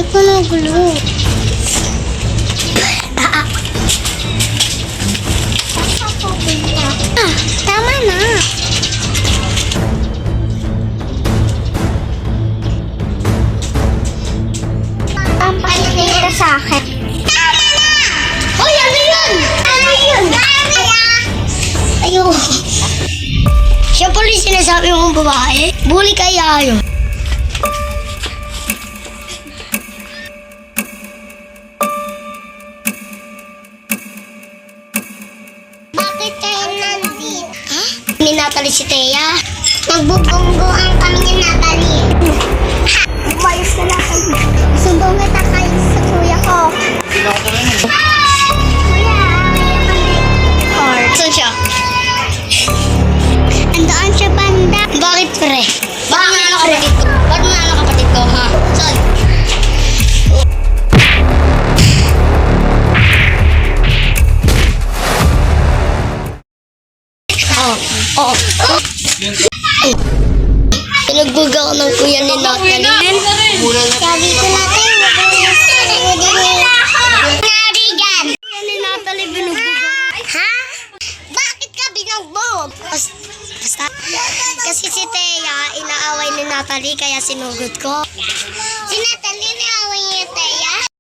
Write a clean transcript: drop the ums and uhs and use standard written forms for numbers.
Gulo-gulo. Tama na. Ang paninita sa akin. Tama na! Hoy, ano yun? Ano yun? Ayun. Siya pala yung sinasabi mong babae. Bully kaya yun. Bakit kayo nandito? Ha? Ni Natalie si Thea. Nagbubonggoan kami ni Natalie. Ha! Umayos na lang kayo. Sumbong kita kayo sa kuya ko. Kuya, saan siya? Andaan siya banda. Bakit pre? Bakit na kapatid ko? Bakit na kapatid ko ha? Saan? Oo. Pinagbug ako ng kuya ni Natalie. Sabi ko natin, narigan. Kuya ni Natalie binugbog. Ha? Bakit ka binugbog? Basta, kasi si Thea, inaaway ni Natalie, kaya sinugod ko.